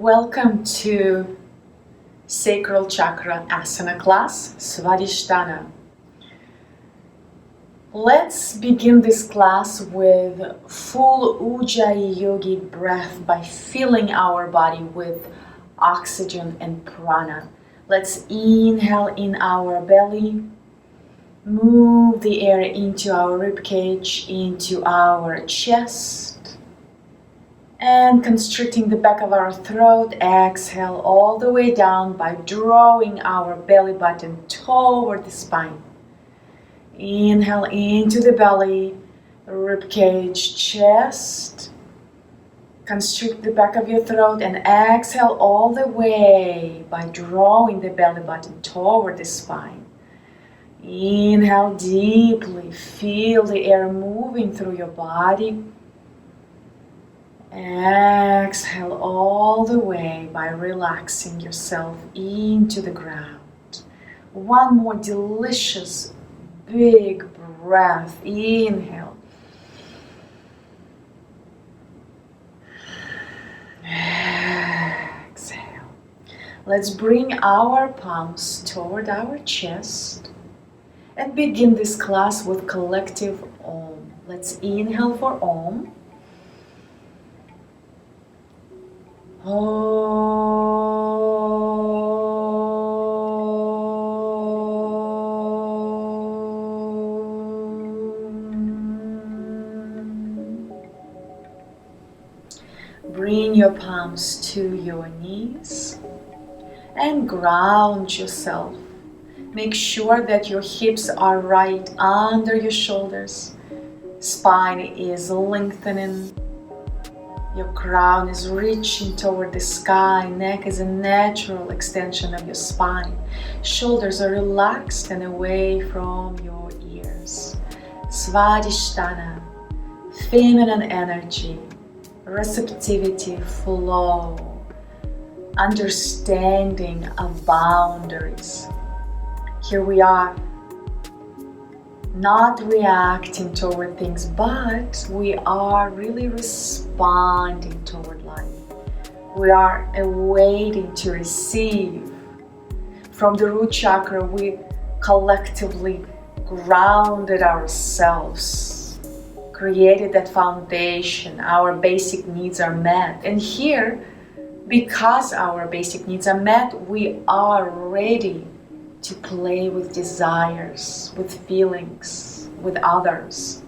Welcome to Sacral Chakra Asana Class, Svadhisthana. Let's begin this class with full Ujjayi yogic breath by filling our body with oxygen and prana. Let's inhale in our belly, move the air into our ribcage, into our chest, and constricting the back of our throat. Exhale all the way down by drawing our belly button toward the spine. Inhale into the belly, ribcage, chest. Constrict the back of your throat and exhale all the way by drawing the belly button toward the spine. Inhale deeply, feel the air moving through your body. Exhale all the way by relaxing yourself into the ground. One more delicious big breath. Inhale. Exhale. Let's bring our palms toward our chest and begin this class with collective Om. Let's inhale for Om. Bring your palms to your knees and ground yourself. Make sure that your hips are right under your shoulders. Spine is lengthening. Your crown is reaching toward the sky. Neck is a natural extension of your spine. Shoulders are relaxed and away from your ears. Svadhisthana, feminine energy, receptivity, flow, understanding of boundaries. Here we are, not reacting toward things, but we are really responding toward life. We are awaiting to receive. From the root chakra, we collectively grounded ourselves, created that foundation. Our basic needs are met. And here, because our basic needs are met, we are ready to play with desires, with feelings, with others.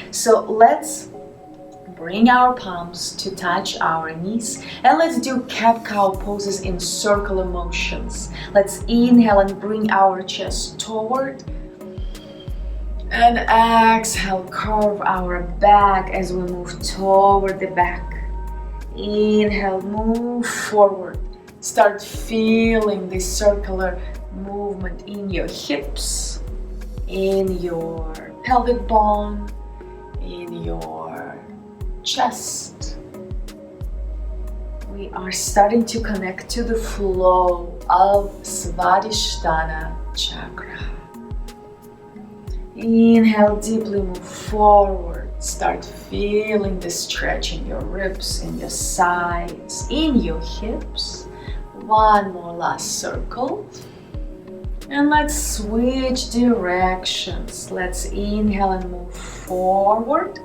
So let's bring our palms to touch our knees and let's do cat-cow poses in circular motions. Let's inhale and bring our chest toward and exhale, curve our back as we move toward the back. Inhale, move forward. Start feeling this circular movement in your hips, in your pelvic bone, in your chest. We are starting to connect to the flow of Svadhisthana chakra. Inhale deeply, move forward. Start feeling the stretch in your ribs, in your sides, in your hips. One more last circle. And let's switch directions. Let's inhale and move forward.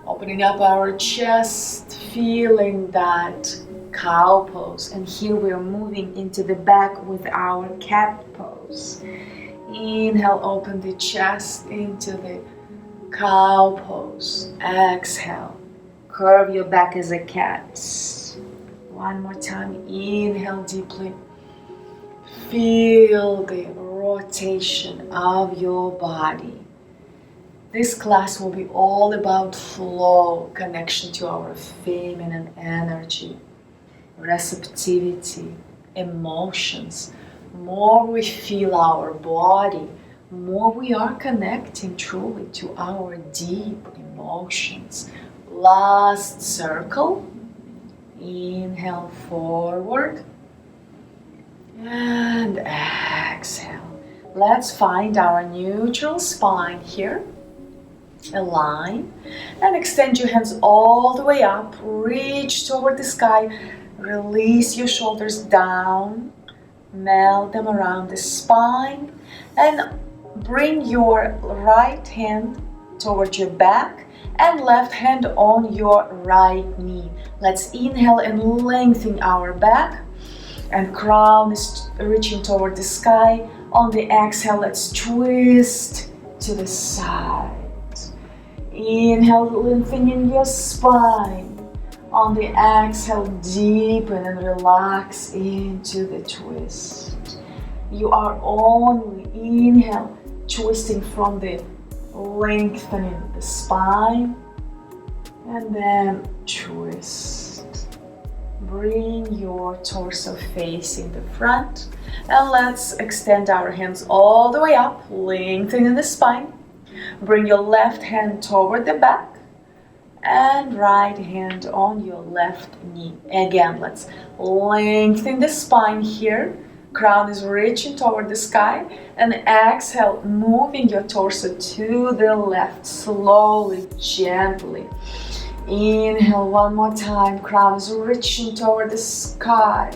Opening up our chest, feeling that cow pose. And here we are moving into the back with our cat pose. Inhale, open the chest into the cow pose. Exhale, curve your back as a cat. One more time, inhale deeply. Feel the rotation of your body. This class will be all about flow, connection to our feminine energy, receptivity, emotions. More we feel our body, more we are connecting truly to our deep emotions. Last circle. Inhale forward. And exhale. Let's find our neutral spine here. Align and extend your hands all the way up. Reach toward the sky. Release your shoulders down, melt them around the spine, and bring your right hand towards your back and left hand on your right knee. Let's inhale and lengthen our back, and crown is reaching toward the sky. On the exhale, let's twist to the side. Inhale, lengthening your spine. On the exhale, deepen and relax into the twist. You are only inhale, twisting from the lengthening the spine, and then twist. Bring your torso facing the front, and let's extend our hands all the way up, lengthening the spine. Bring your left hand toward the back and right hand on your left knee. Again, let's lengthen the spine here. Crown is reaching toward the sky, and exhale, moving your torso to the left, slowly, gently. Inhale one more time, crown is reaching toward the sky.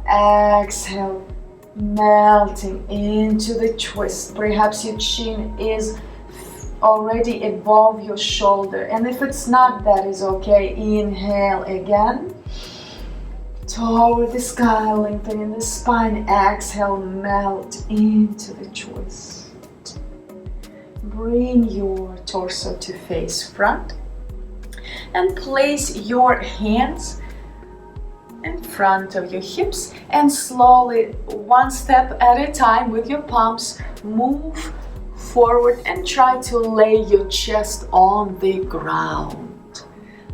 Exhale, melting into the twist. Perhaps your chin is already above your shoulder, and if it's not, that is okay. Inhale again, toward the sky, lengthening the spine. Exhale, melt into the twist. Bring your torso to face front, and place your hands in front of your hips, and slowly, one step at a time, with your palms, move forward and try to lay your chest on the ground.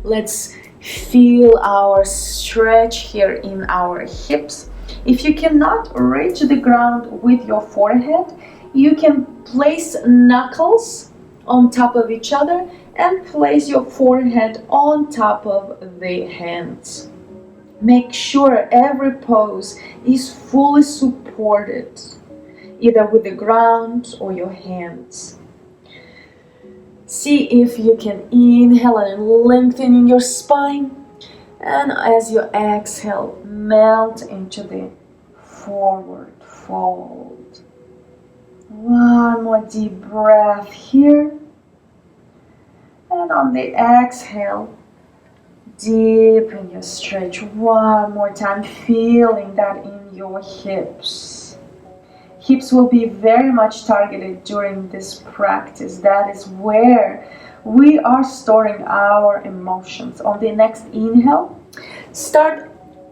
Let's feel our stretch here in our hips. If you cannot reach the ground with your forehead, you can place knuckles on top of each other and place your forehead on top of the hands. Make sure every pose is fully supported, either with the ground or your hands. See if you can inhale and lengthening your spine, and as you exhale, melt into the forward fold. One more deep breath here, and on the exhale, deepen your stretch one more time, feeling that in your hips. Hips will be very much targeted during this practice. That is where we are storing our emotions. On the next inhale, start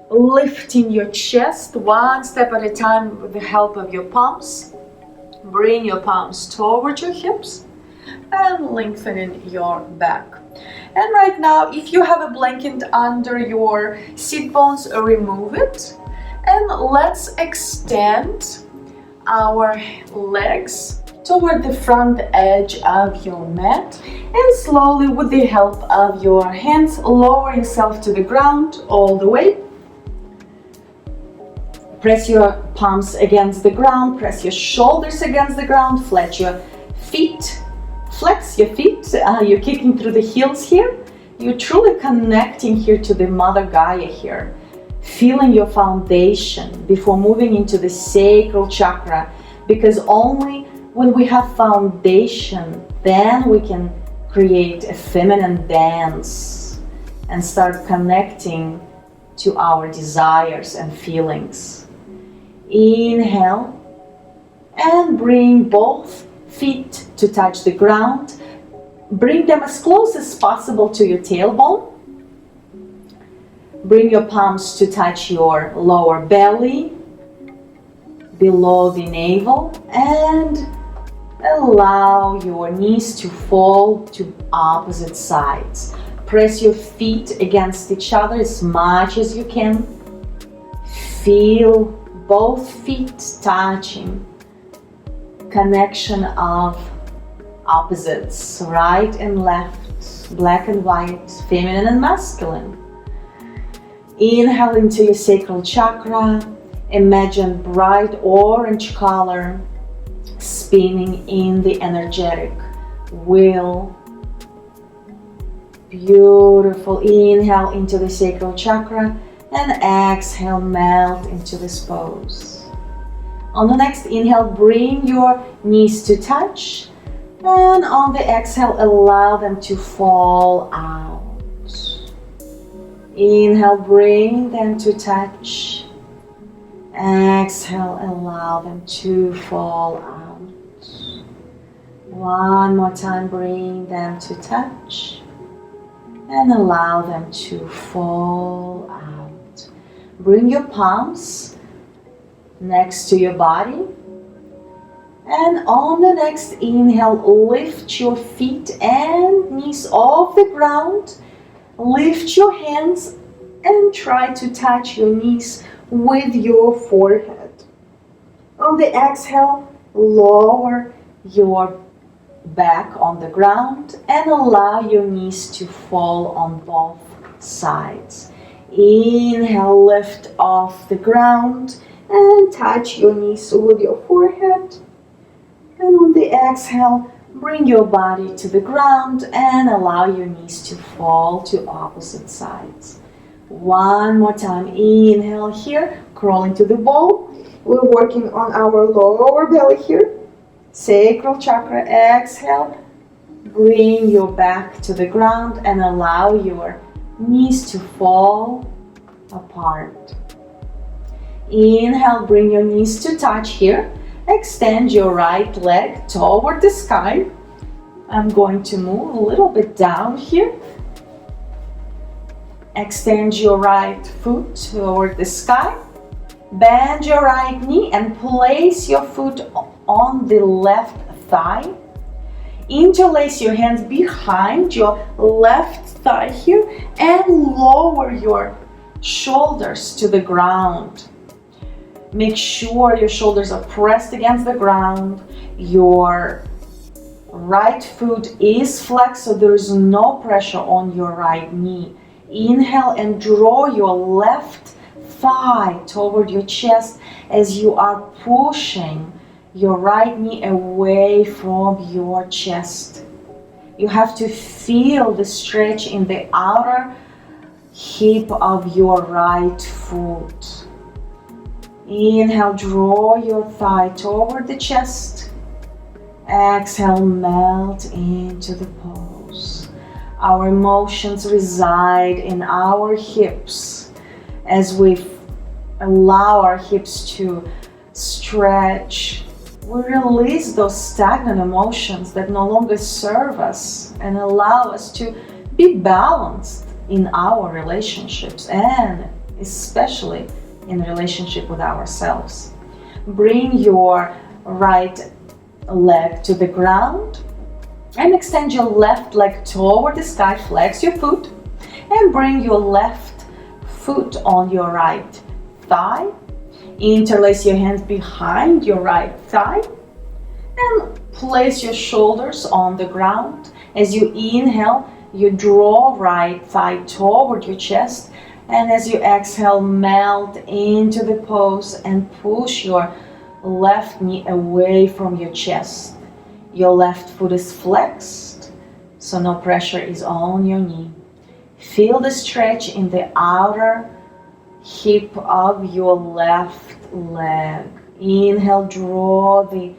lifting your chest one step at a time with the help of your palms. Bring your palms towards your hips and lengthening your back. And right now, if you have a blanket under your sit bones, remove it. And let's extend our legs toward the front edge of your mat, and slowly, with the help of your hands, lower yourself to the ground all the way. Press your palms against the ground, press your shoulders against the ground, flex your feet. You're kicking through the heels here. You're truly connecting here to the Mother Gaia here. Feeling your foundation before moving into the sacral chakra, because only when we have foundation, then we can create a feminine dance and start connecting to our desires and feelings. Inhale and bring both feet to touch the ground. Bring them as close as possible to your tailbone. Bring your palms to touch your lower belly, below the navel, and allow your knees to fall to opposite sides. Press your feet against each other as much as you can. Feel both feet touching. Connection of opposites, right and left, black and white, feminine and masculine. Inhale into your sacral chakra. Imagine bright orange color spinning in the energetic wheel. Beautiful. Inhale into the sacral chakra. And exhale, melt into this pose. On the next inhale, bring your knees to touch. And on the exhale, allow them to fall out. Inhale, bring them to touch. Exhale, allow them to fall out. One more time, bring them to touch. And allow them to fall out. Bring your palms next to your body. And on the next inhale, lift your feet and knees off the ground. Lift your hands and try to touch your knees with your forehead. On the exhale, lower your back on the ground and allow your knees to fall on both sides. Inhale, lift off the ground and touch your knees with your forehead. And on the exhale, bring your body to the ground and allow your knees to fall to opposite sides. One more time. Inhale here, crawl into the ball. We're working on our lower belly here. Sacral chakra, exhale. Bring your back to the ground and allow your knees to fall apart. Inhale, bring your knees to touch here. Extend your right leg toward the sky. I'm going to move a little bit down here. Extend your right foot toward the sky. Bend your right knee and place your foot on the left thigh. Interlace your hands behind your left thigh here and lower your shoulders to the ground. Make sure your shoulders are pressed against the ground. Your right foot is flexed so there is no pressure on your right knee. Inhale and draw your left thigh toward your chest as you are pushing your right knee away from your chest. You have to feel the stretch in the outer hip of your right foot. Inhale, draw your thigh toward the chest. Exhale, melt into the pose. Our emotions reside in our hips. As we allow our hips to stretch, we release those stagnant emotions that no longer serve us and allow us to be balanced in our relationships and especially in relationship with ourselves. Bring your right leg to the ground and extend your left leg toward the sky. Flex your foot and bring your left foot on your right thigh. Interlace your hands behind your right thigh and place your shoulders on the ground. As you inhale, you draw right thigh toward your chest, and as you exhale, melt into the pose and push your left knee away from your chest. Your left foot is flexed, so no pressure is on your knee. Feel the stretch in the outer hip of your left leg. Inhale, draw the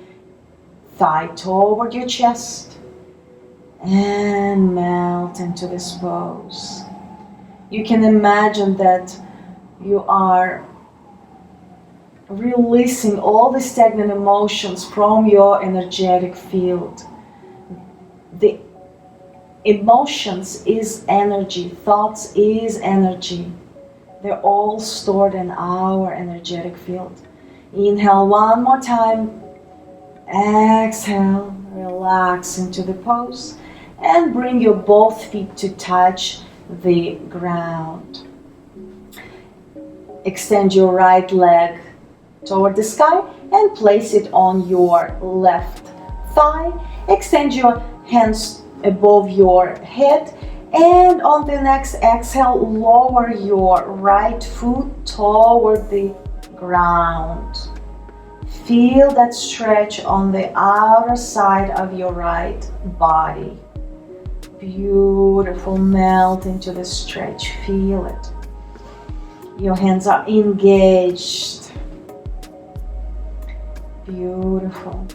thigh toward your chest and melt into this pose. You can imagine that you are releasing all the stagnant emotions from your energetic field. The emotions is energy, thoughts is energy. They're all stored in our energetic field. Inhale one more time. Exhale, relax into the pose and bring your both feet to touch the ground. Extend your right leg toward the sky and place it on your left thigh. Extend your hands above your head, and on the next exhale, lower your right foot toward the ground. Feel that stretch on the outer side of your right body. Beautiful, melt into the stretch, feel it. Your hands are engaged. Beautiful.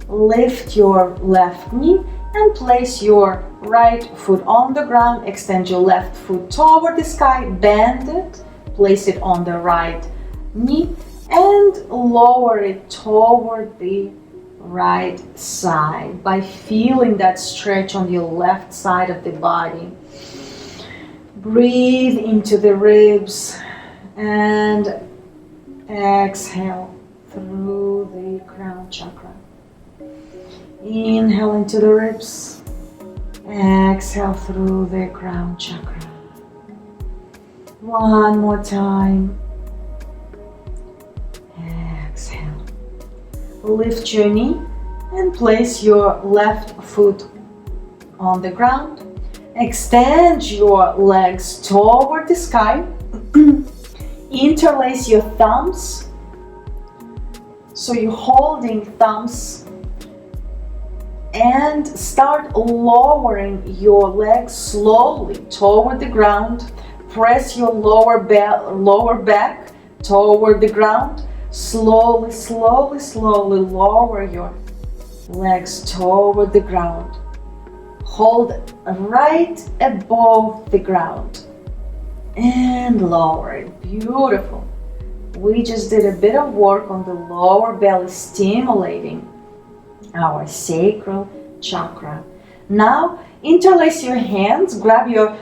Lift your left knee and place your right foot on the ground. Extend your left foot toward the sky. Bend it. Place it on the right knee and lower it toward the right side by feeling that stretch on your left side of the body. Breathe into the ribs and exhale through the crown chakra. Inhale into the ribs. Exhale through the crown chakra. One more time. Exhale. Lift your knee and place your left foot on the ground. Extend your legs toward the sky. Interlace your thumbs. So you're holding thumbs and start lowering your legs slowly toward the ground. Press your lower back toward the ground. Slowly, slowly, slowly lower your legs toward the ground. Hold right above the ground and lower it. Beautiful. We just did a bit of work on the lower belly, stimulating our sacral chakra. Now interlace your hands, grab your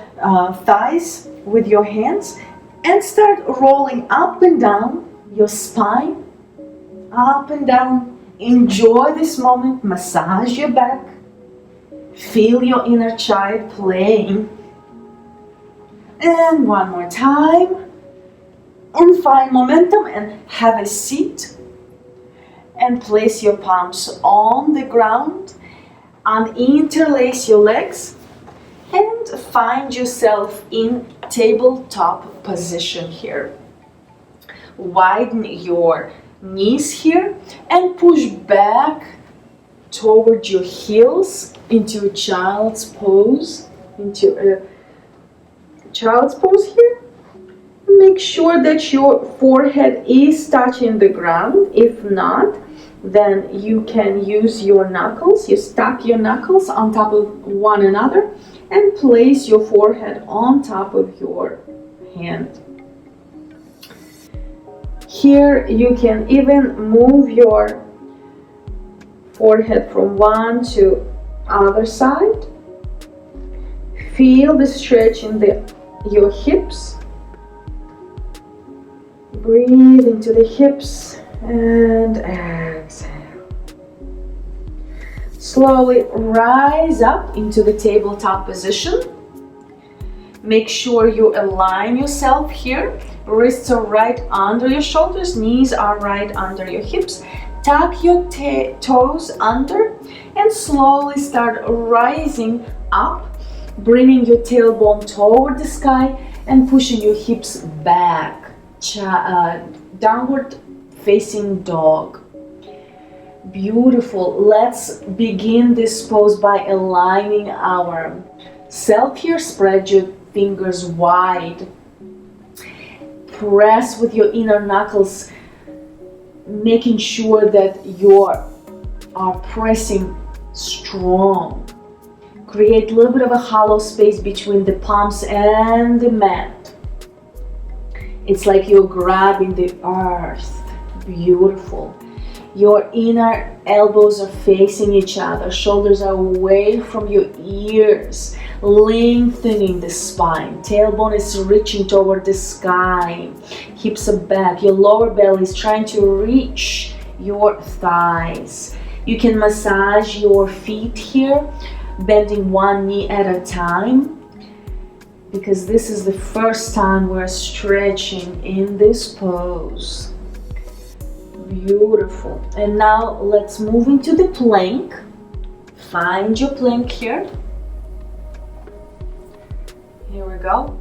thighs with your hands and start rolling up and down your spine, up and down. Enjoy this moment, massage your back, feel your inner child playing. And one more time. And find momentum and have a seat. And place your palms on the ground and interlace your legs and find yourself in tabletop position here. Widen your knees here and push back toward your heels into a child's pose, here. Make sure that your forehead is touching the ground. If not, then you can use your knuckles. You stack your knuckles on top of one another and place your forehead on top of your hand. Here you can even move your forehead from one to other side. Feel the stretch in your hips. Breathe into the hips and exhale. Slowly rise up into the tabletop position. Make sure you align yourself here. Wrists are right under your shoulders, knees are right under your hips. Tuck your toes under and slowly start rising up, bringing your tailbone toward the sky and pushing your hips back. Downward facing dog. Beautiful. Let's begin this pose by aligning our self here. Spread your fingers wide. Press with your inner knuckles, making sure that you are pressing strong. Create a little bit of a hollow space between the palms and the mat. It's like you're grabbing the earth. Beautiful. Your inner elbows are facing each other. Shoulders are away from your ears, lengthening the spine. Tailbone is reaching toward the sky. Hips are back. Your lower belly is trying to reach your thighs. You can massage your feet here, bending one knee at a time, because this is the first time we're stretching in this pose. Beautiful. And now let's move into the plank. Find your plank here. Here we go.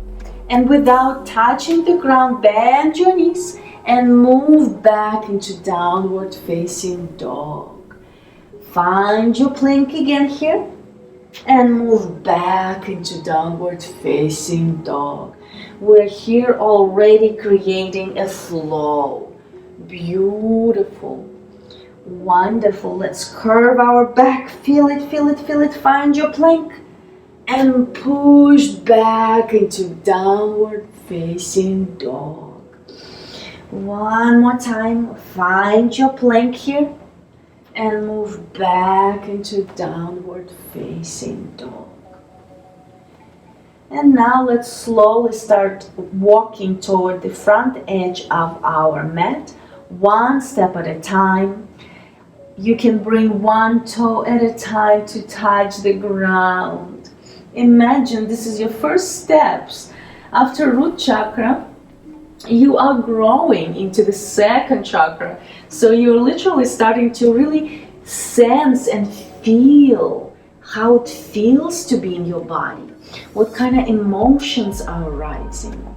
And without touching the ground, bend your knees and move back into downward facing dog. Find your plank again here and move back into downward facing dog. We're here already creating a flow. Beautiful. Wonderful. Let's curve our back. Feel it, feel it, feel it. Find your plank. And push back into downward facing dog. One more time. Find your plank here. And move back into downward facing dog. And now let's slowly start walking toward the front edge of our mat, one step at a time. You can bring one toe at a time to touch the ground. Imagine this is your first steps. After root chakra, you are growing into the second chakra. So you're literally starting to really sense and feel how it feels to be in your body. What kind of emotions are rising?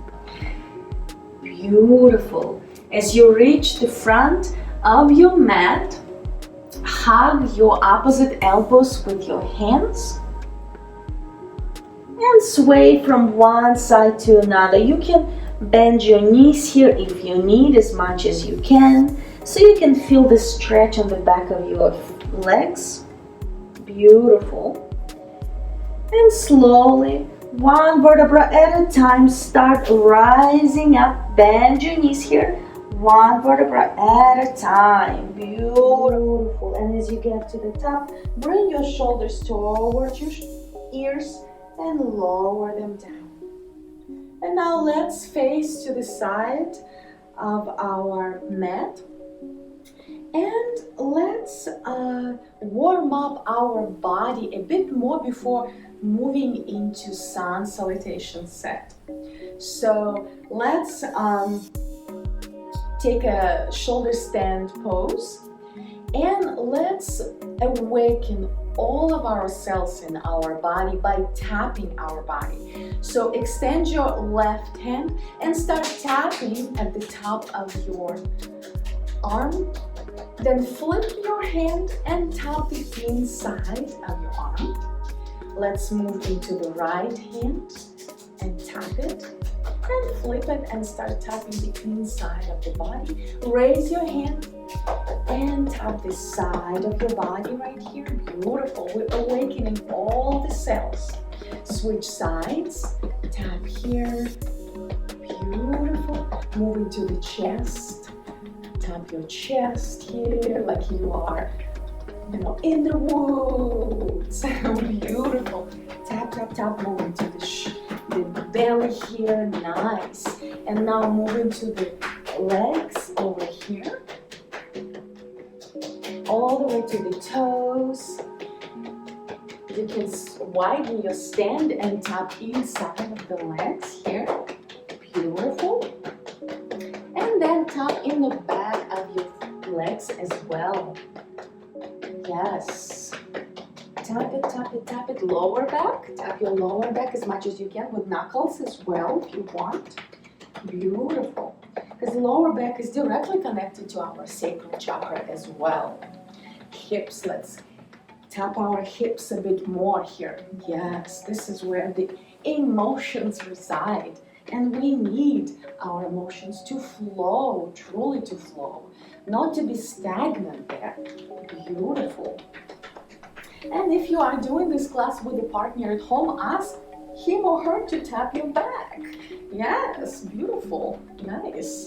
Beautiful. As you reach the front of your mat, hug your opposite elbows with your hands and sway from one side to another. You can bend your knees here if you need, as much as you can, so you can feel the stretch on the back of your legs. Beautiful. And slowly, one vertebra at a time, start rising up. Bend your knees here, one vertebra at a time. Beautiful. And as you get to the top, bring your shoulders towards your ears and lower them down. And now let's face to the side of our mat. And let's warm up our body a bit more before moving into sun salutation set. So let's take a shoulder stand pose, and let's awaken all of our cells in our body by tapping our body. So extend your left hand and start tapping at the top of your arm. Then flip your hand and tap the inside of your arm. Let's move into the right hand and tap it. And flip it and start tapping the inside of the body. Raise your hand and tap the side of your body right here. Beautiful. We're awakening all the cells. Switch sides. Tap here. Beautiful. Moving to the chest. Tap your chest here like you are, in the woods. Beautiful. Tap, tap, tap. Moving to the belly here. Nice. And now moving to the legs over here. All the way to the toes. You can widen your stand and tap inside of the legs here. Beautiful. And then tap in the back of your legs as well. Yes. Tap it, tap it, tap it. Lower back. Tap your lower back as much as you can with knuckles as well if you want. Beautiful. Because the lower back is directly connected to our sacral chakra as well. Hips, let's tap our hips a bit more here. Yes, this is where the emotions reside. And we need our emotions to flow, truly to flow, not to be stagnant there. Beautiful. And if you are doing this class with a partner at home, ask him or her to tap your back. Yes, beautiful. Nice.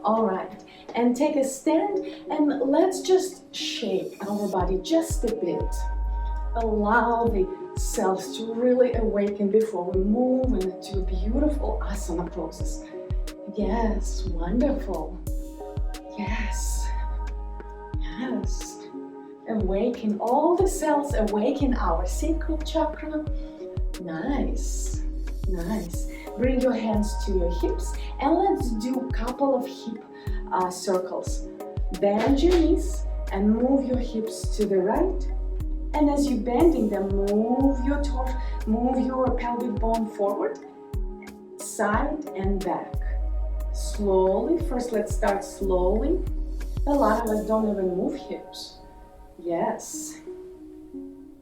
All right. And take a stand and let's just shake our body just a bit. Allow the cells to really awaken before we move into beautiful asana poses. Yes, wonderful. Yes. Yes. Awaken all the cells, awaken our sacral chakra. Nice. Nice. Bring your hands to your hips and let's do a couple of hip circles. Bend your knees and move your hips to the right. And as you're bending them, move your torso, move your pelvic bone forward, side and back. Slowly, first let's start slowly. A lot of us don't even move hips. Yes.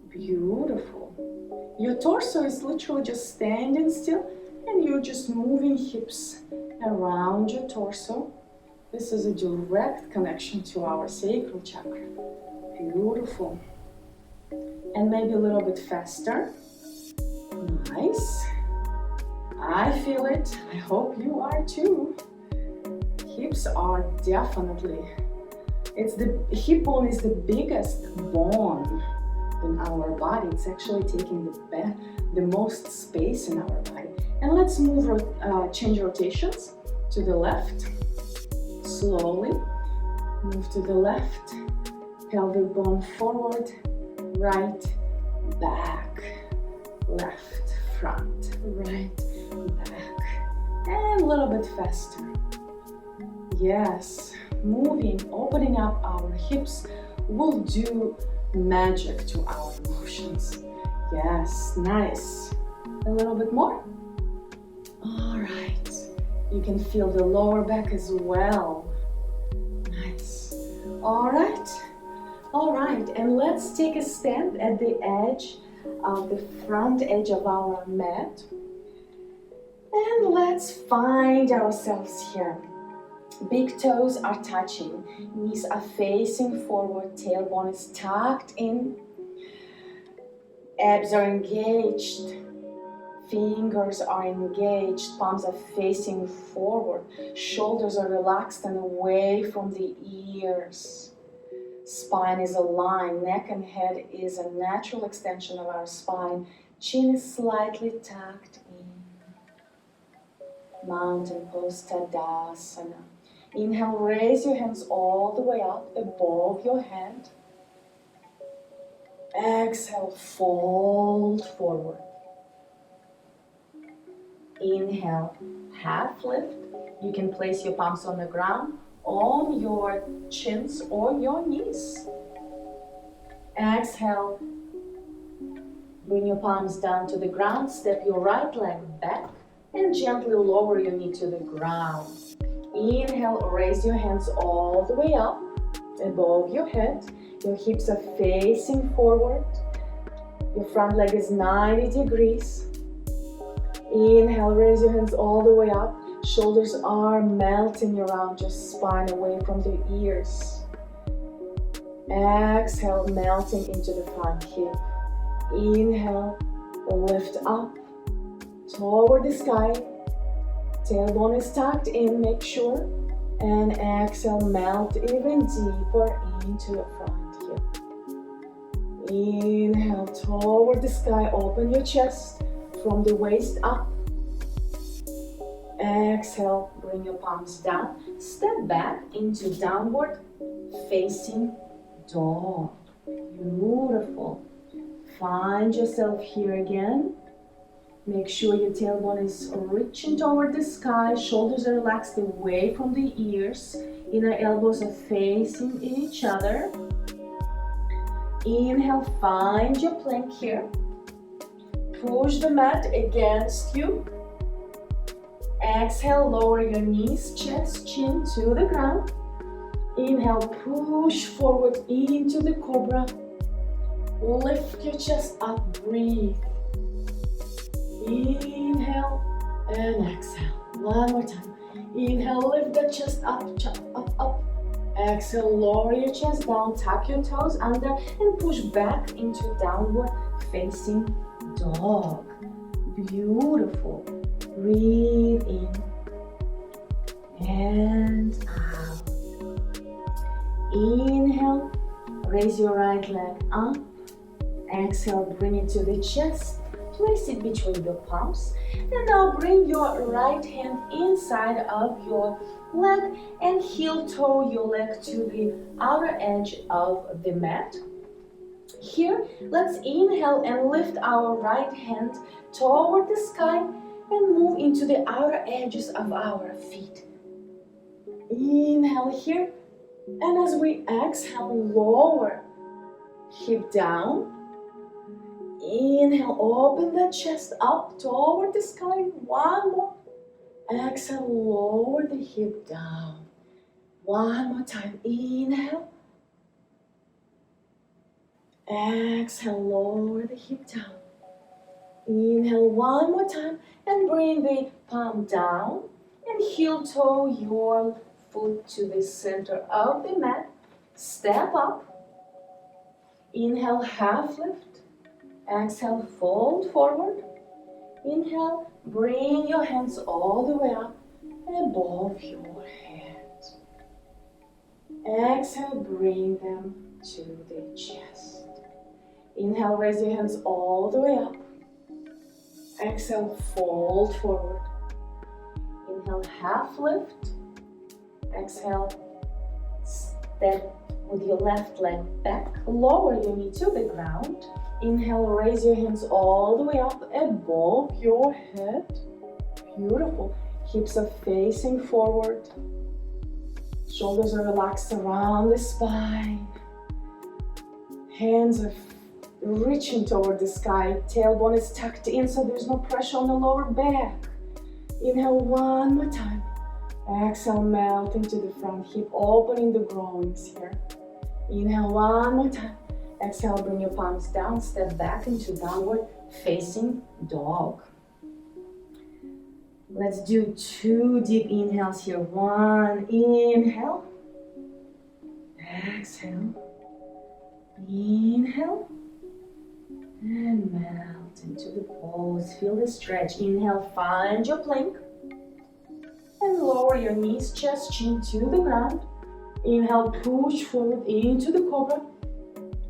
Beautiful. Your torso is literally just standing still And you're just moving hips around your torso. This is a direct connection to our sacral chakra. Beautiful. And maybe a little bit faster. Nice. I feel it. I hope you are too. Hips are definitely, the hip bone is the biggest bone in our body. It's actually taking the most space in our body. And let's move, change rotations to the left. Slowly move to the left. Pelvic bone forward, right, back, left, front, right, back, and a little bit faster. Yes, moving, opening up our hips will do magic to our emotions. Yes, nice. A little bit more. All right. You can feel the lower back as well. Nice. All right. All right, and let's take a stand at the edge of the front edge of our mat. And let's find ourselves here. Big toes are touching, knees are facing forward, tailbone is tucked in, abs are engaged, fingers are engaged, palms are facing forward, shoulders are relaxed and away from the ears. Spine is aligned, neck and head is a natural extension of our spine, chin is slightly tucked in. Mountain pose, Tadasana. Inhale, raise your hands all the way up above your head. Exhale, fold forward. Inhale, half lift. You can place your palms on the ground, on your chins or your knees. Exhale, bring your palms down to the ground, step your right leg back and gently lower your knee to the ground. Inhale, raise your hands all the way up above your head. Your hips are facing forward. Your front leg is 90 degrees. Inhale, raise your hands all the way up. Shoulders are melting around your spine away from the ears. Exhale, melting into the front hip. Inhale, lift up toward the sky. Tailbone is tucked in, make sure. And exhale, melt even deeper into your front hip. Inhale, toward the sky, open your chest from the waist up. Exhale, bring your palms down. Step back into downward facing dog. Beautiful. Find yourself here again. Make sure your tailbone is reaching toward the sky. Shoulders are relaxed away from the ears. Inner elbows are facing each other. Inhale, find your plank here. Push the mat against you. Exhale, lower your knees, chest, chin to the ground. Inhale, push forward into the cobra. Lift your chest up, breathe. Inhale and exhale. One more time. Inhale, lift the chest up, up, up. Exhale, lower your chest down, tuck your toes under and push back into downward facing dog. Beautiful. Breathe in and out. Inhale, raise your right leg up. Exhale, bring it to the chest. Place it between your palms. And now bring your right hand inside of your leg and heel toe your leg to the outer edge of the mat. Here, let's inhale and lift our right hand toward the sky and move into the outer edges of our feet. Inhale here, and as we exhale, lower hip down. Inhale, open the chest up toward the sky. One more. Exhale, lower the hip down. One more time. Inhale. Exhale, lower the hip down. Inhale one more time and bring the palm down and heel toe your foot to the center of the mat. Step up. Inhale, half lift. Exhale, fold forward. Inhale, bring your hands all the way up above your head. Exhale, bring them to the chest. Inhale, raise your hands all the way up. Exhale, fold forward. Inhale, half lift. Exhale, step with your left leg back. Lower your knee to the ground. Inhale, raise your hands all the way up above your head. Beautiful. Hips are facing forward. Shoulders are relaxed around the spine. Hands are reaching toward the sky. Tailbone is tucked in so there's no pressure on the lower back. Inhale one more time. Exhale, melt into the front hip, opening the groins here. Inhale one more time. Exhale, bring your palms down, step back into downward facing dog. Let's do 2 deep inhales here. 1, inhale. Exhale. Inhale. And melt into the pose. Feel the stretch. Inhale, find your plank. And lower your knees, chest, chin to the ground. Inhale, push forward into the cobra.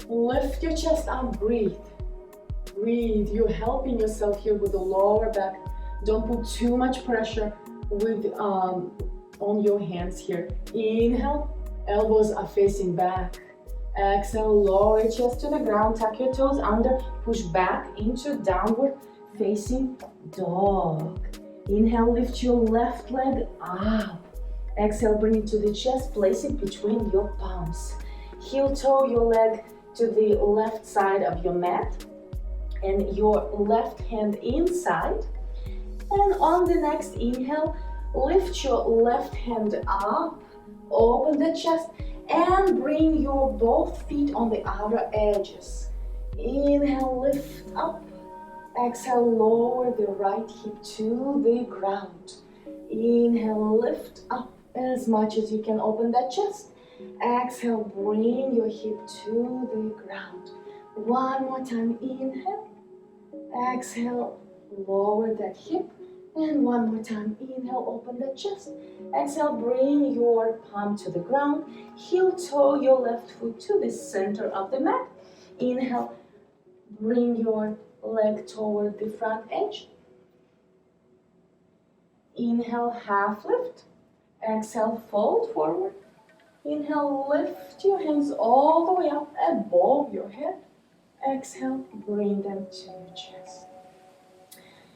Lift your chest up, breathe. Breathe. You're helping yourself here with the lower back. Don't put too much pressure with on your hands here. Inhale, elbows are facing back. Exhale, lower your chest to the ground, tuck your toes under, push back into downward facing dog. Inhale, lift your left leg up. Exhale, bring it to the chest, place it between your palms. Heel toe your leg to the left side of your mat and your left hand inside. And on the next inhale, lift your left hand up, open the chest, and bring your both feet on the outer edges. Inhale, lift up. Exhale, lower the right hip to the ground. Inhale, lift up as much as you can, open that chest. Exhale, bring your hip to the ground. One more time, inhale. Exhale, lower that hip. And one more time, inhale, open the chest. Exhale, bring your palm to the ground. Heel toe your left foot to the center of the mat. Inhale, bring your leg toward the front edge. Inhale, half lift. Exhale, fold forward. Inhale, lift your hands all the way up above your head. Exhale, bring them to your chest.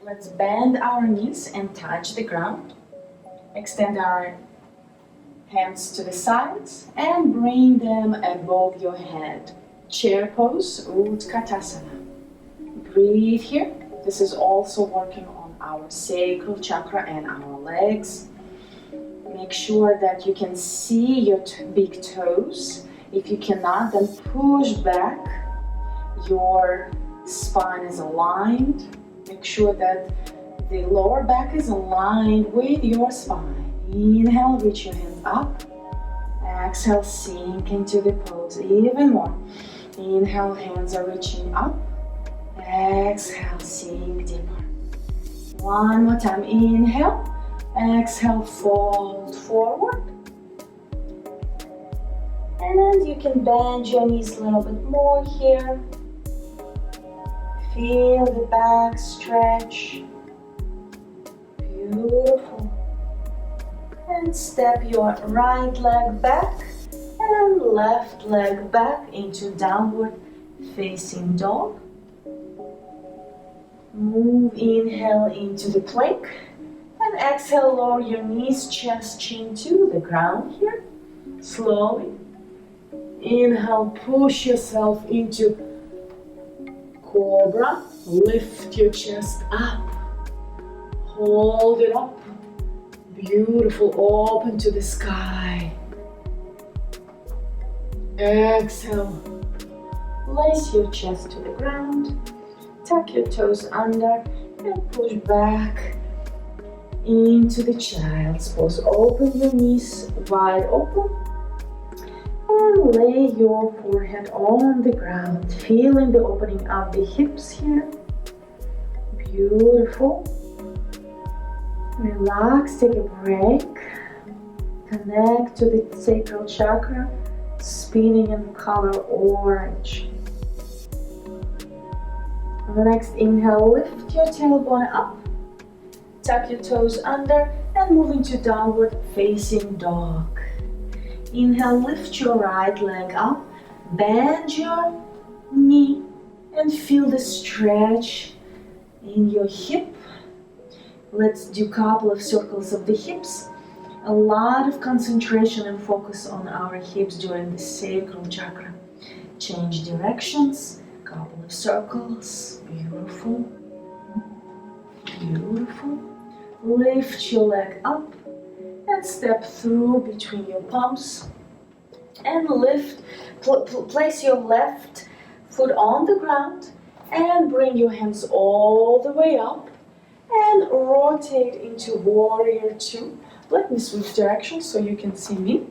Let's bend our knees and touch the ground. Extend our hands to the sides and bring them above your head. Chair pose, Utkatasana. Breathe here. This is also working on our sacral chakra and our legs. Make sure that you can see your big toes. If you cannot, then push back. Your spine is aligned. Make sure that the lower back is aligned with your spine. Inhale, reach your hands up. Exhale, sink into the pose even more. Inhale, hands are reaching up. Exhale, sink deeper. One more time, inhale. Exhale, fold forward. And you can bend your knees a little bit more here. Feel the back stretch. Beautiful. And step your right leg back and left leg back into downward facing dog. Move, inhale into the plank. And exhale, lower your knees, chest, chin to the ground here. Slowly. Inhale, push yourself into Cobra. Lift your chest up. Hold it up. Beautiful. Open to the sky. Exhale. Place your chest to the ground. Tuck your toes under and push back into the child's pose. Open your knees wide open and lay your forehead on the ground, feeling the opening of the hips here. Beautiful. Relax, take a break. Connect to the sacral chakra, spinning in color orange. On the next inhale, lift your tailbone up. Tuck your toes under and move into downward facing dog. Inhale, lift your right leg up, bend your knee and feel the stretch in your hip. Let's do a couple of circles of the hips. A lot of concentration and focus on our hips during the sacral chakra. Change directions, couple of circles. Beautiful. Beautiful. Lift your leg up and step through between your palms and lift. Place your left foot on the ground and bring your hands all the way up and rotate into warrior two. Let me switch directions so you can see me.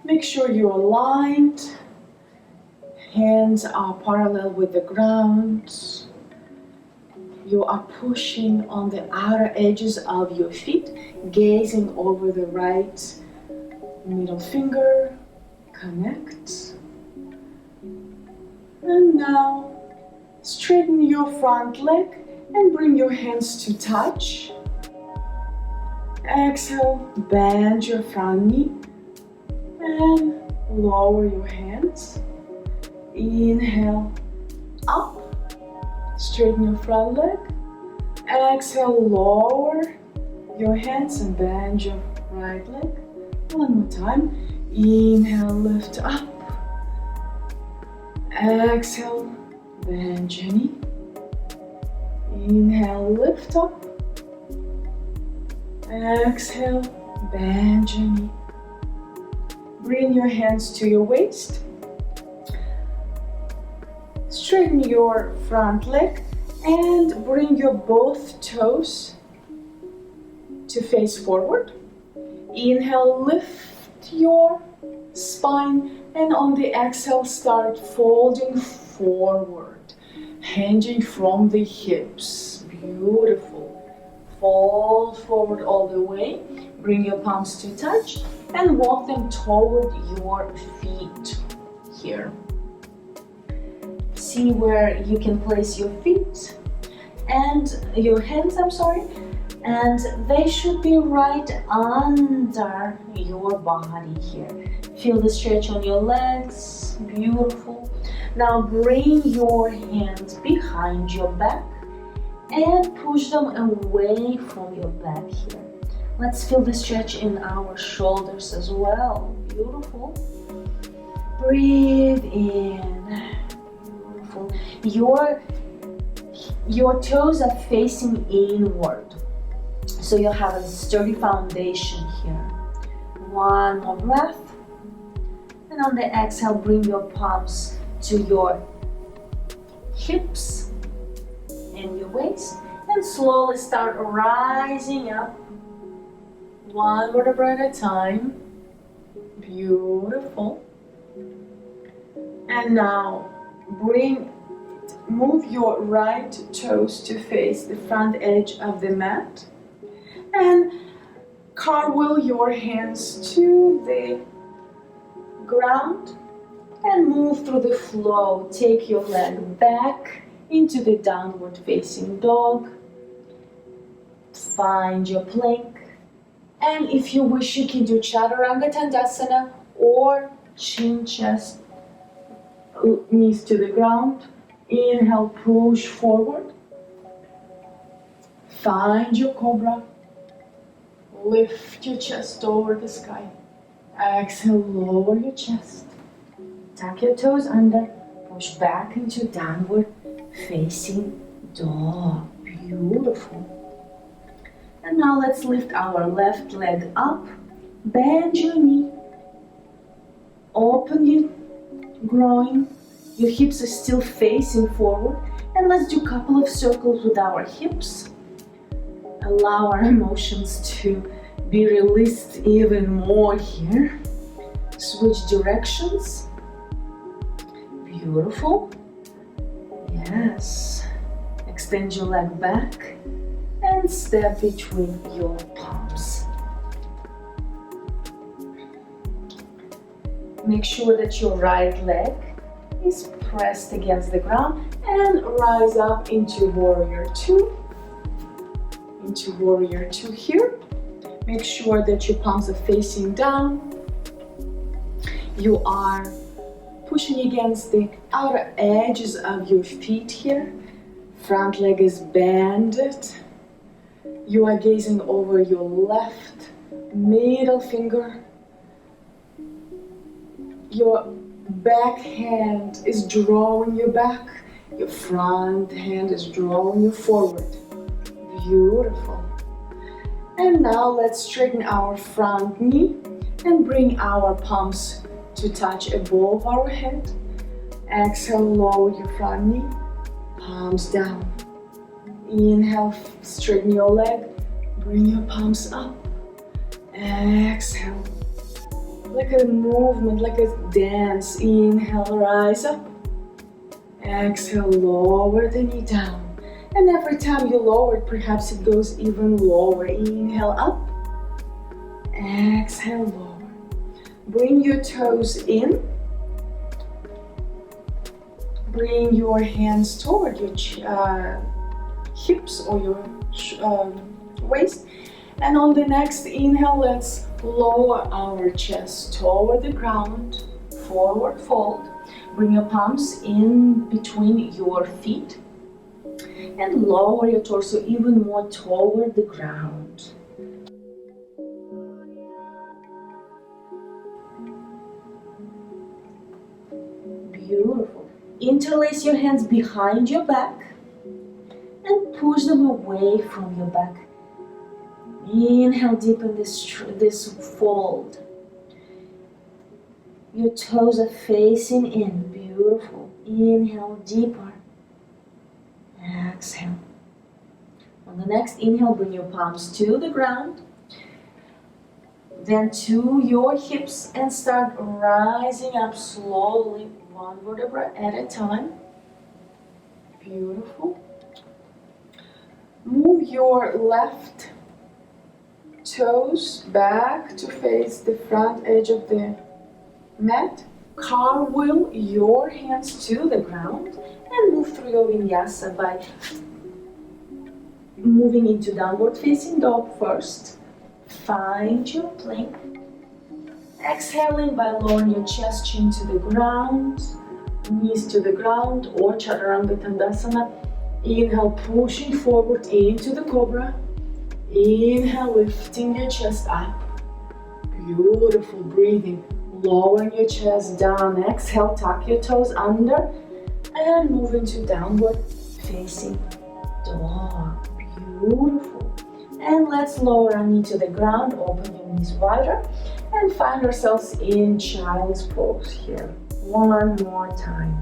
Make sure you're aligned. Hands are parallel with the ground. You are pushing on the outer edges of your feet, gazing over the right middle finger. Connect. And now straighten your front leg and bring your hands to touch. Exhale, bend your front knee and lower your hands. Inhale, up. Straighten your front leg. Exhale, lower your hands and bend your right leg. One more time. Inhale, lift up. Exhale, bend your knee. Inhale, lift up. Exhale, bend your knee. Bring your hands to your waist. Straighten your front leg and bring your both toes to face forward. Inhale, lift your spine and on the exhale start folding forward, hinging from the hips. Beautiful. Fold forward all the way. Bring your palms to touch and walk them toward your feet here. See where you can place your feet and your hands, and they should be right under your body here. Feel the stretch on your legs. Beautiful. Now bring your hands behind your back and push them away from your back here. Let's feel the stretch in our shoulders as well. Beautiful. Breathe in. Your toes are facing inward, so you have a sturdy foundation here. One more breath, and on the exhale, bring your palms to your hips and your waist, and slowly start rising up, one vertebra at a time. Beautiful. And now move your right toes to face the front edge of the mat and cartwheel your hands to the ground and move through the flow. Take your leg back into the downward facing dog. Find your plank, and if you wish you can do Chaturanga Tandasana or chin chest, knees to the ground. Inhale, push forward. Find your cobra. Lift your chest over the sky. Exhale, lower your chest. Tuck your toes under. Push back into downward facing dog. Beautiful. And now let's lift our left leg up. Bend your knee. Open your groin. Your hips are still facing forward. And let's do a couple of circles with our hips. Allow our emotions to be released even more here. Switch directions. Beautiful. Yes. Extend your leg back and step between your palms. Make sure that your right leg is pressed against the ground and rise up into Warrior Two. Into Warrior Two here. Make sure that your palms are facing down. You are pushing against the outer edges of your feet here. Front leg is bended. You are gazing over your left middle finger. Your back hand is drawing you back. Your front hand is drawing you forward. Beautiful. And now let's straighten our front knee and bring our palms to touch above our head. Exhale, lower your front knee, palms down. Inhale, straighten your leg, bring your palms up. Exhale, like a movement, like a dance. Inhale, rise up. Exhale, lower the knee down. And every time you lower it, perhaps it goes even lower. Inhale up. Exhale, lower. Bring your toes in. Bring your hands toward your hips or your waist. And on the next inhale, let's lower our chest toward the ground. Forward fold. Bring your palms in between your feet. And lower your torso even more toward the ground. Beautiful. Interlace your hands behind your back and push them away from your back. Inhale, deepen this fold. Your toes are facing in. Beautiful. Inhale, deeper. Exhale. On the next inhale, bring your palms to the ground. Then to your hips and start rising up slowly, one vertebra at a time. Beautiful. Move your left toes back to face the front edge of the mat. Cartwheel your hands to the ground and move through your vinyasa by moving into downward facing dog first. Find your plank. Exhaling by lowering your chest, chin to the ground, knees to the ground, or Chaturanga Tandasana. Inhale, pushing forward into the Cobra. Inhale, lifting your chest up. Beautiful breathing. Lowering your chest down. Exhale, tuck your toes under and move into downward facing dog. Beautiful. And let's lower our knee to the ground, open your knees wider, and find ourselves in child's pose here. One more time.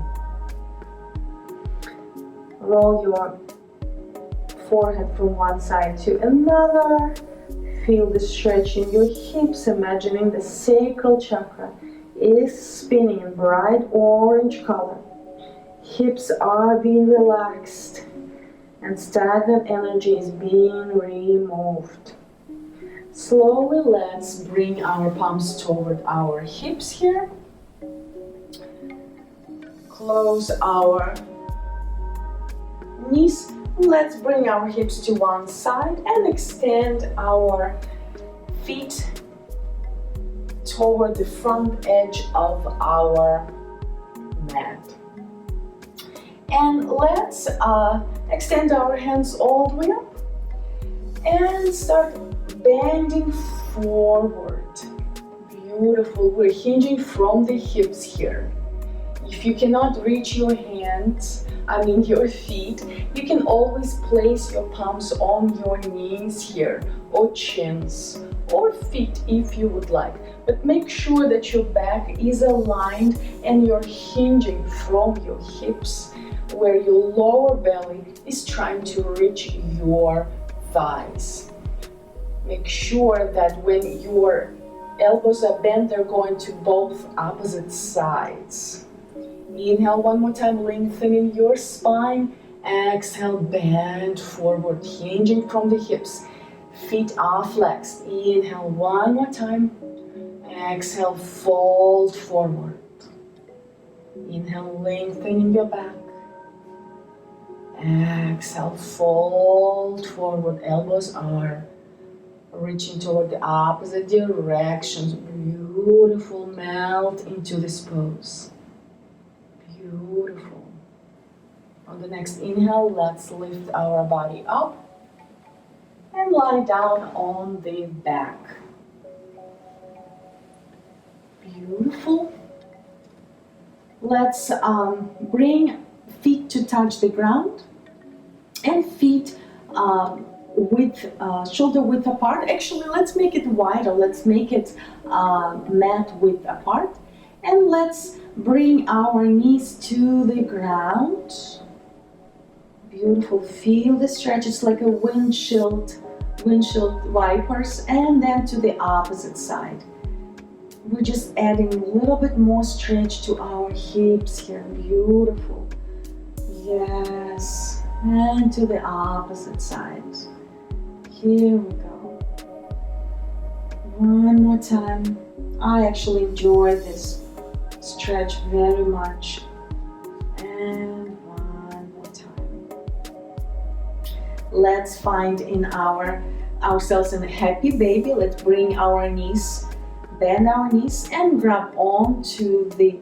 Roll your forehead from one side to another. Feel the stretch in your hips, imagining the sacral chakra is spinning in bright orange color. Hips are being relaxed and stagnant energy is being removed. Slowly, let's bring our palms toward our hips here. Close our knees. Let's bring our hips to one side and extend our feet toward the front edge of our mat. And let's extend our hands all the way up and start bending forward. Beautiful. We're hinging from the hips here. If you cannot reach your hands, your feet, you can always place your palms on your knees here, or chins, or feet if you would like. But make sure that your back is aligned and you're hinging from your hips, where your lower belly is trying to reach your thighs. Make sure that when your elbows are bent, they're going to both opposite sides. Inhale one more time, lengthening your spine. Exhale, bend forward, hinging from the hips. Feet are flexed. Inhale one more time. Exhale, fold forward. Inhale, lengthening your back. Exhale, fold forward. Elbows are reaching toward the opposite directions. Beautiful. Melt into this pose. Beautiful. On the next inhale, let's lift our body up and lie down on the back. Beautiful. Let's bring feet to touch the ground and feet shoulder width apart. Actually, let's make it wider. Let's make it mat width apart. And let's bring our knees to the ground. Beautiful. Feel the stretch. It's like a windshield wipers. And then to the opposite side. We're just adding a little bit more stretch to our hips here. Beautiful. Yes. And to the opposite side. Here we go. One more time. I actually enjoy this stretch very much. And one more time. Let's find in ourselves in a happy baby. Let's bring our knees, bend our knees and grab onto the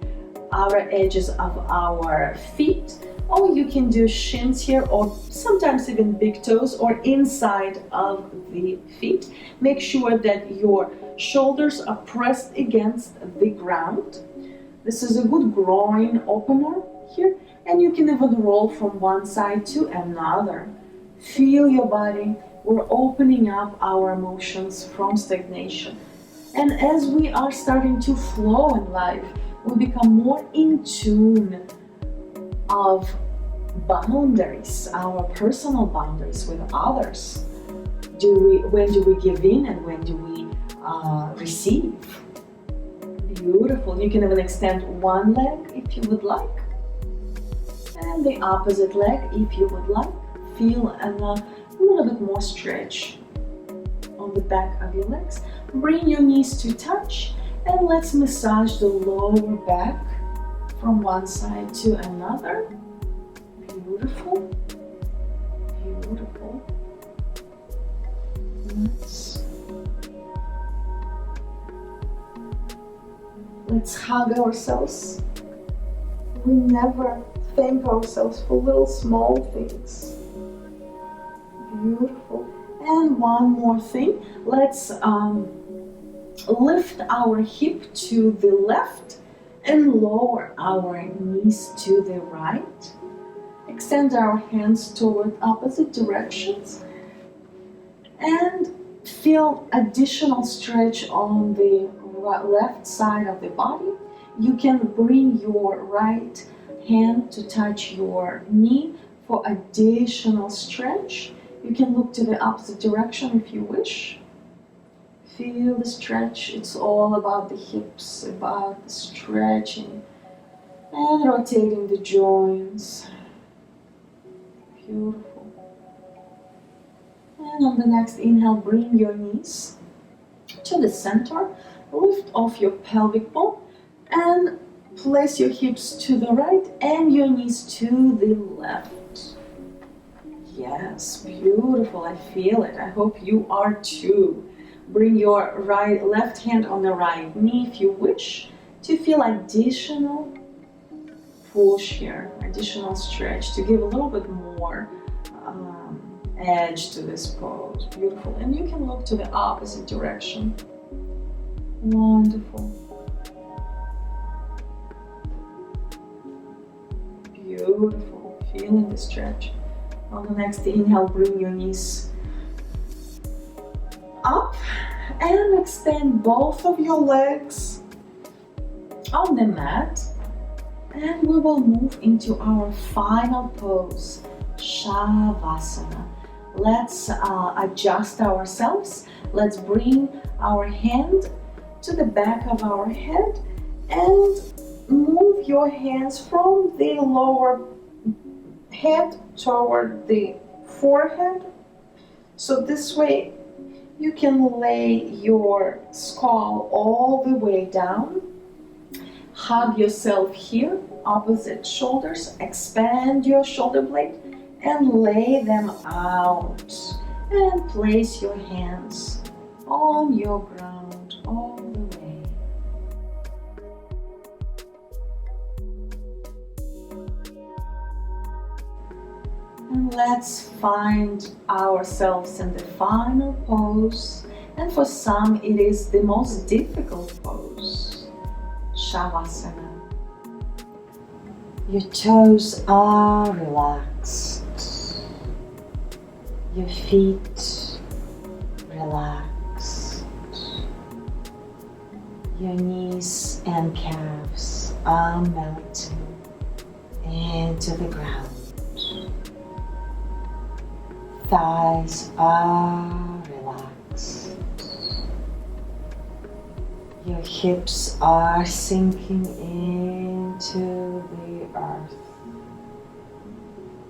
outer edges of our feet. Or you can do shins here, or sometimes even big toes, or inside of the feet. Make sure that your shoulders are pressed against the ground. This is a good groin opener here, and you can even roll from one side to another. Feel your body. We're opening up our emotions from stagnation. And as we are starting to flow in life, we become more in tune of boundaries, our personal boundaries with others. When do we give in and when do we receive? Beautiful. You can even extend one leg if you would like, and the opposite leg if you would like. Feel a little bit more stretch on the back of your legs. Bring your knees to touch, and let's massage the lower back from one side to another. Beautiful. Beautiful. Let's hug ourselves. We never thank ourselves for little small things. Beautiful. And one more thing. Let's lift our hip to the left and lower our knees to the right. Extend our hands toward opposite directions. And feel additional stretch on the left side of the body. You can bring your right hand to touch your knee for additional stretch. You can look to the opposite direction if you wish. Feel the stretch. It's all about the hips, about the stretching and rotating the joints. Beautiful. And on the next inhale, bring your knees to the center. Lift off your pelvic bone and place your hips to the right and your knees to the left. Yes, beautiful. I feel it. I hope you are too. Bring your left hand on the right knee if you wish to feel additional push here, additional stretch to give a little bit more edge to this pose. Beautiful. And you can look to the opposite direction. Wonderful. Beautiful. Feeling the stretch. On the next inhale, bring your knees up And extend both of your legs on the mat. And we will move into our final pose, Shavasana. Let's adjust ourselves. Let's bring our hand to the back of our head and move your hands from the lower head toward the forehead. So this way you can lay your skull all the way down. Hug yourself here, opposite shoulders, expand your shoulder blade and lay them out. And place your hands on your ground all the way. And let's find ourselves in the final pose. And for some, it is the most difficult pose, Shavasana. Your toes are relaxed. Your feet relaxed. Your knees and calves are melting into the ground. Thighs are relaxed. Your hips are sinking into the earth.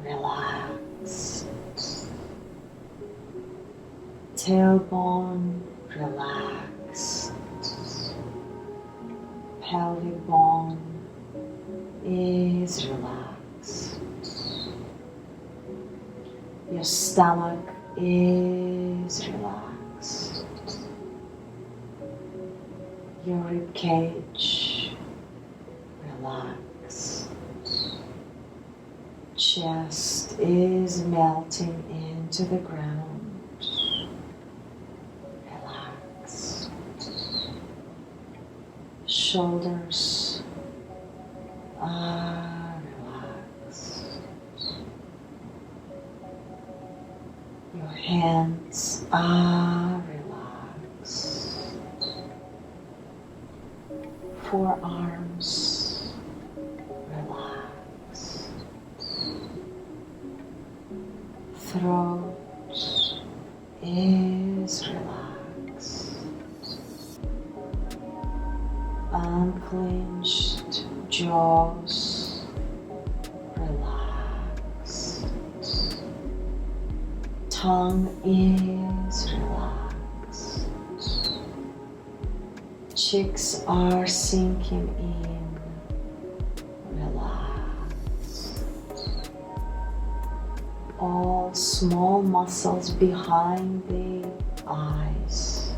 Relaxed. Tailbone relaxed. Pelvic bone is relaxed. Your stomach is relaxed. Your rib cage relaxed. Chest is melting into the ground. Relaxed. Shoulders are relaxed. Your hands are relaxed. Forearms relaxed. Throat is relaxed. Unclenched jaws relaxed. Tongue is relaxed. Cheeks are sinking in. Relaxed. All small muscles behind the eyes.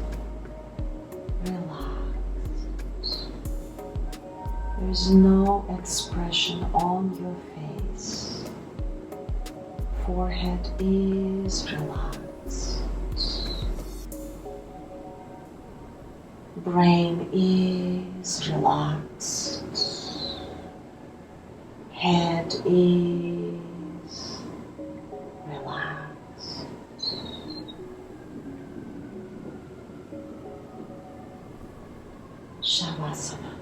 Relaxed. There's no expression on your face. Forehead is relaxed. Brain is relaxed. Head is relaxed. Shavasana.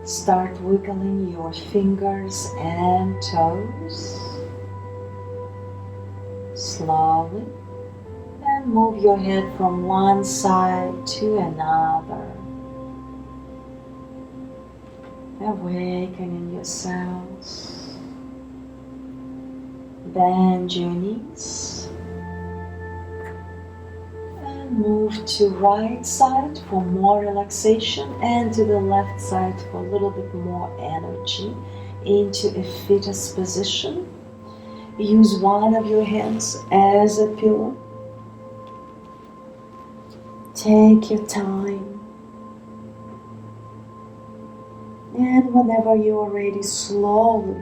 Start wiggling your fingers and toes slowly, and move your head from one side to another, awakening yourselves. Bend your knees and move to right side for more relaxation, and to the left side for a little bit more energy into a fetus position. Use one of your hands as a pillow. Take your time, and whenever you are ready, slowly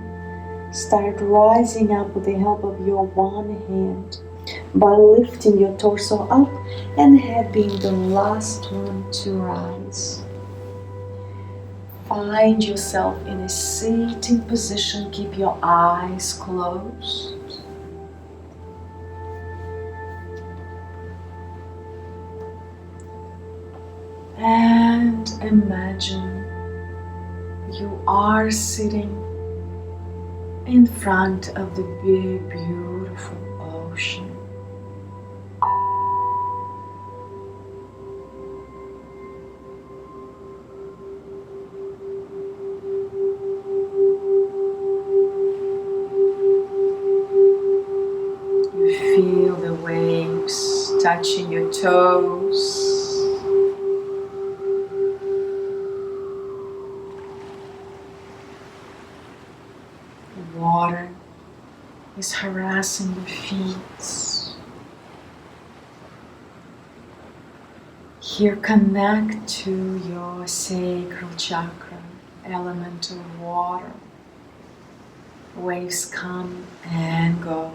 start rising up with the help of your one hand by lifting your torso up and head being the last one to rise. Find yourself in a sitting position. Keep your eyes closed. And imagine you are sitting in front of the big, beautiful ocean. You feel the waves touching your toes. The water is harassing your feet. Here, connect to your sacral chakra, elemental water. Waves come and go.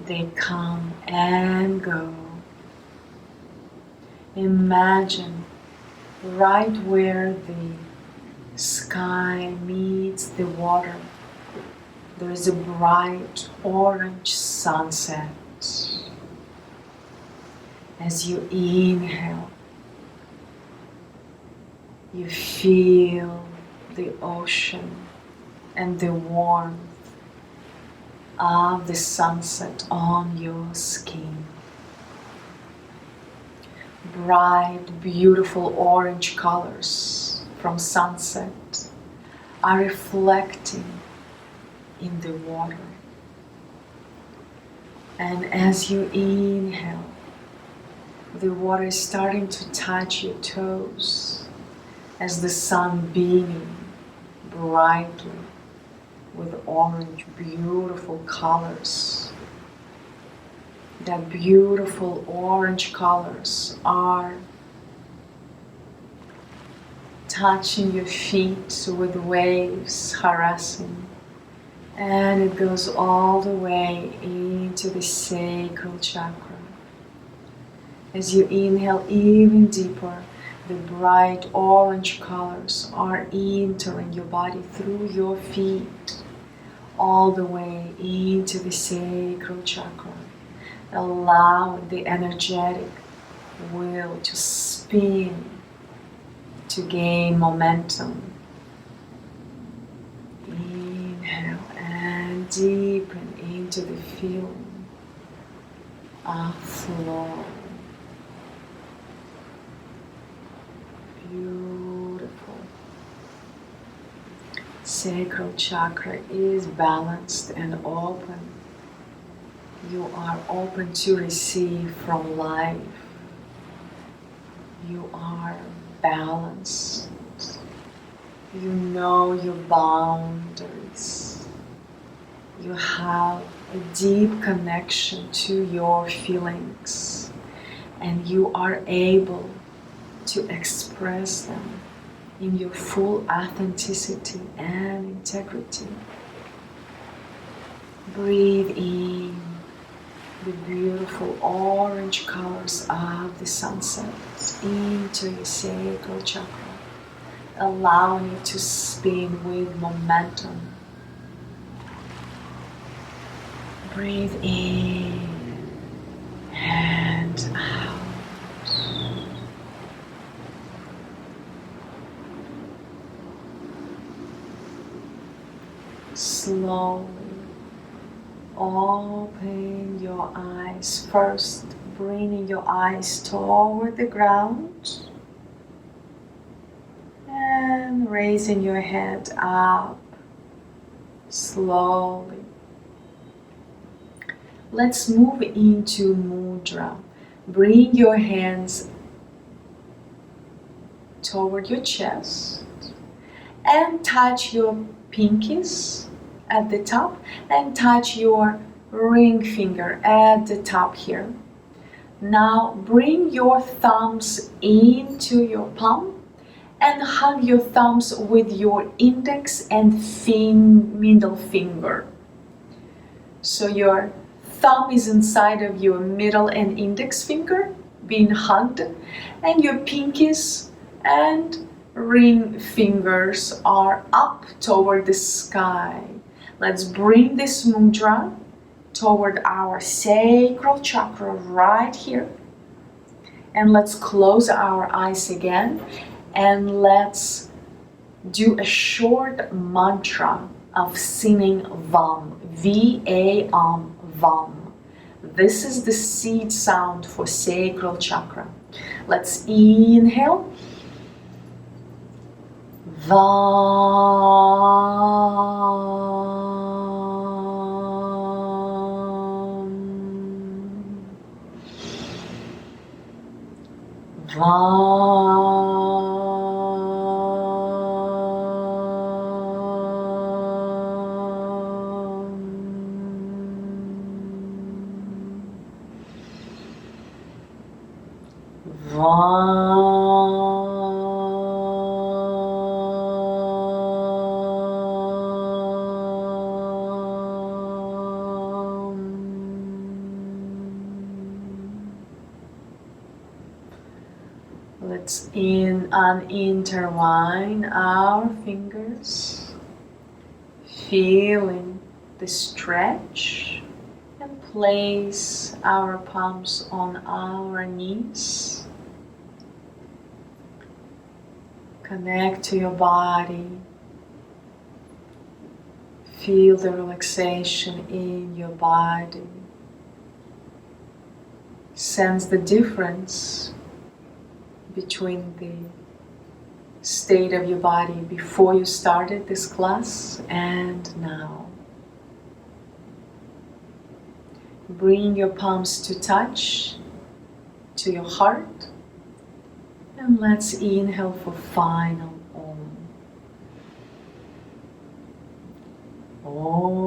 They come and go. Imagine right where the sky meets the water, there is a bright orange sunset. As you inhale, you feel the ocean and the warmth of the sunset on your skin. Bright, beautiful orange colors from sunset are reflecting in the water. And as you inhale, the water is starting to touch your toes as the sun beaming brightly with orange, beautiful colors. That beautiful orange colors are touching your feet with waves harassing, and it goes all the way into the sacral chakra. As you inhale even deeper, the bright orange colors are entering your body through your feet, all the way into the sacral chakra, allowing the energetic wheel to spin, to gain momentum. Inhale and deepen into the feeling of flow. Beautiful. Sacral chakra is balanced and open. You are open to receive from life. You are balanced. You know your boundaries. You have a deep connection to your feelings, and you are able to express them in your full authenticity and integrity. Breathe in the beautiful orange colors of the sunset into your sacral chakra, allowing it to spin with momentum. Breathe in and out. slowly open your eyes. First, bringing your eyes toward the ground and raising your head up slowly. Let's move into mudra. Bring your hands toward your chest and touch your pinkies at the top and touch your ring finger at the top here. Now bring your thumbs into your palm and hug your thumbs with your index and middle finger. So your thumb is inside of your middle and index finger being hugged, and your pinkies and ring fingers are up toward the sky. Let's bring this mudra toward our sacral chakra right here. And let's close our eyes again and let's do a short mantra of singing VAM, V-A-M, VAM. This is the seed sound for sacral chakra. Let's inhale. Let's intertwine our fingers, feeling the stretch, and place our palms on our knees. Connect to your body. Feel the relaxation in your body. Sense the difference between the state of your body before you started this class and now. Bring your palms to touch to your heart, and let's inhale for final Om. Om.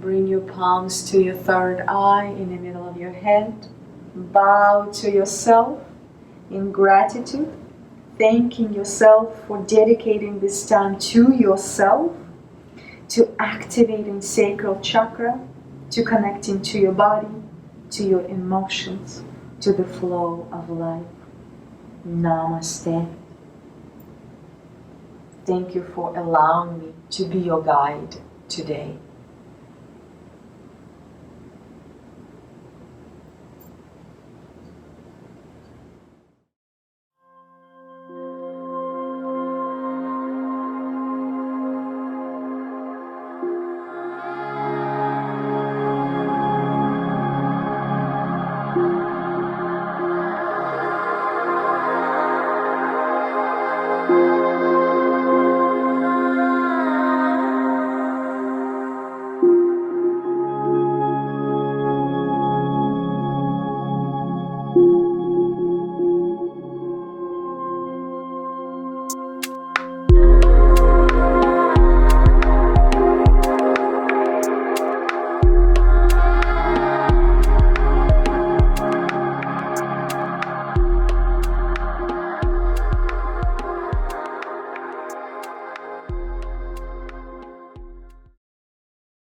Bring your palms to your third eye in the middle of your head. Bow to yourself in gratitude, thanking yourself for dedicating this time to yourself, to activating sacral chakra, to connecting to your body, to your emotions, to the flow of life. Namaste. Thank you for allowing me to be your guide today.